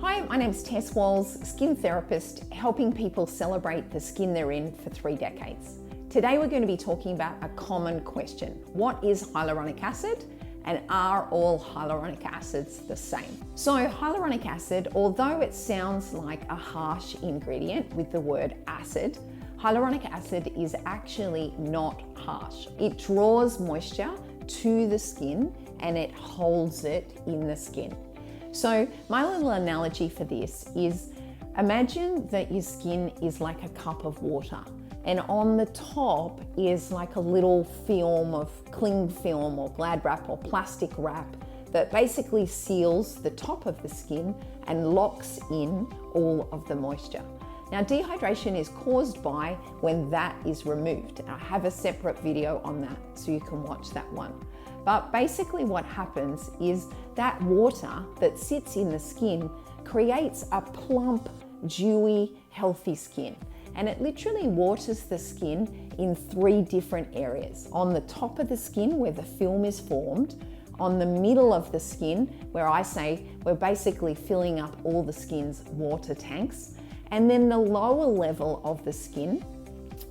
Hi, my name's Tess Walls, skin therapist, helping people celebrate the skin they're in for 3 decades. Today we're going to be talking about a common question. What is hyaluronic acid? And are all hyaluronic acids the same? So hyaluronic acid, although it sounds like a harsh ingredient with the word acid, hyaluronic acid is actually not harsh. It draws moisture to the skin and it holds it in the skin. So my little analogy for this is, imagine that your skin is like a cup of water and on the top is like a little film of cling film or glad wrap or plastic wrap that basically seals the top of the skin and locks in all of the moisture. Now, dehydration is caused by when that is removed. I have a separate video on that, so you can watch that one. But basically what happens is that water that sits in the skin creates a plump, dewy, healthy skin. And it literally waters the skin in 3 different areas. On the top of the skin where the film is formed, on the middle of the skin where I say we're basically filling up all the skin's water tanks, and then the lower level of the skin,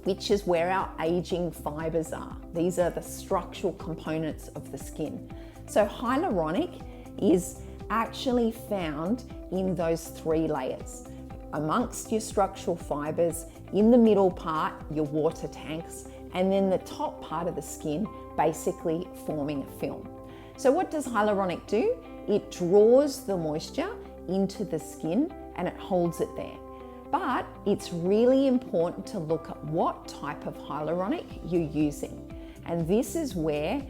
which is where our aging fibers are. These are the structural components of the skin. So hyaluronic is actually found in those 3 layers. Amongst your structural fibers, in the middle part, your water tanks, and then the top part of the skin basically forming a film. So what does hyaluronic do? It draws the moisture into the skin and it holds it there. But it's really important to look at what type of hyaluronic you're using. And this is where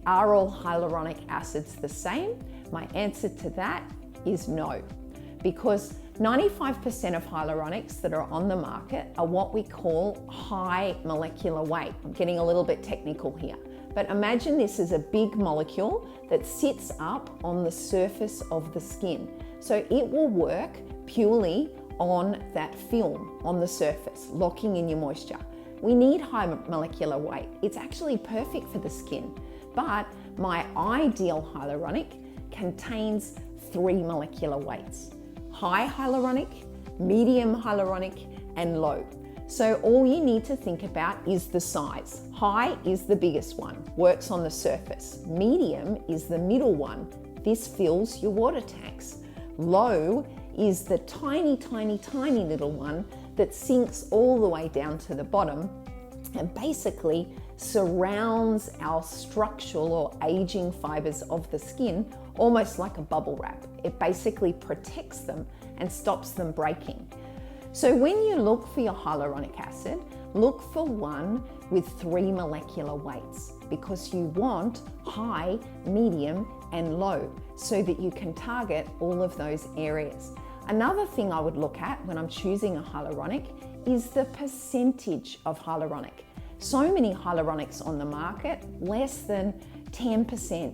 are all hyaluronic acids the same? My answer to that is no, because 95% of hyaluronics that are on the market are what we call high molecular weight. I'm getting a little bit technical here, but imagine this is a big molecule that sits up on the surface of the skin. So it will work purely on that film on the surface, locking in your moisture. We need high molecular weight. It's actually perfect for the skin, but my ideal hyaluronic contains 3 molecular weights: high hyaluronic, medium hyaluronic, and low. So all you need to think about is the size. High is the biggest one, works on the surface. Medium is the middle one. This fills your water tanks. Low is the tiny, tiny, tiny little one that sinks all the way down to the bottom and basically surrounds our structural or aging fibers of the skin almost like a bubble wrap. It basically protects them and stops them breaking. So when you look for your hyaluronic acid, look for one with 3 molecular weights, because you want high, medium, and low so that you can target all of those areas. Another thing I would look at when I'm choosing a hyaluronic is the percentage of hyaluronic. So many hyaluronics on the market, less than 10%.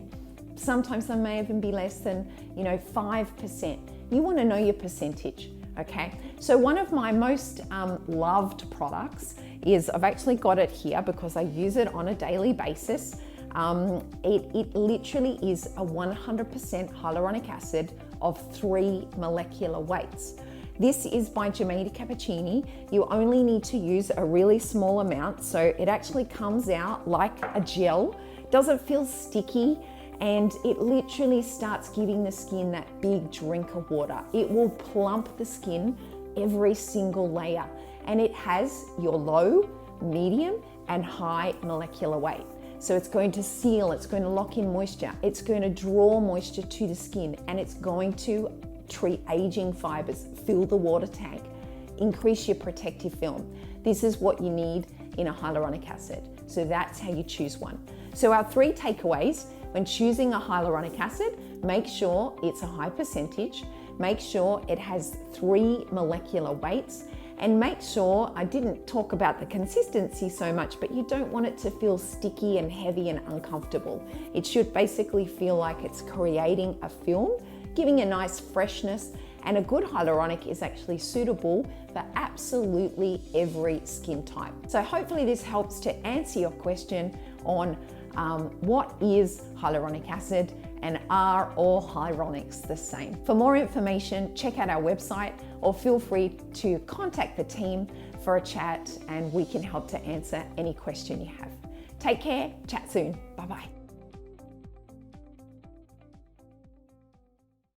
Sometimes they may even be less than 5%. You want to know your percentage, okay? So one of my most loved products is, I've actually got it here because I use it on a daily basis. It literally is a 100% hyaluronic acid of 3 molecular weights. This is by Jamaica Cappuccini. You only need to use a really small amount, so it actually comes out like a gel, doesn't feel sticky, and it literally starts giving the skin that big drink of water. It will plump the skin every single layer, and it has your low, medium, and high molecular weight. So it's going to seal, it's going to lock in moisture, it's going to draw moisture to the skin, and it's going to treat aging fibers, fill the water tank, increase your protective film. This is what you need in a hyaluronic acid. So that's how you choose one. So our 3 takeaways when choosing a hyaluronic acid: make sure it's a high percentage, make sure it has 3 molecular weights, and make sure, I didn't talk about the consistency so much, but you don't want it to feel sticky and heavy and uncomfortable. It should basically feel like it's creating a film, giving a nice freshness, and a good hyaluronic is actually suitable for absolutely every skin type. So hopefully this helps to answer your question on what is hyaluronic acid and are all hyaluronics the same? For more information, check out our website or feel free to contact the team for a chat and we can help to answer any question you have. Take care, chat soon, bye-bye.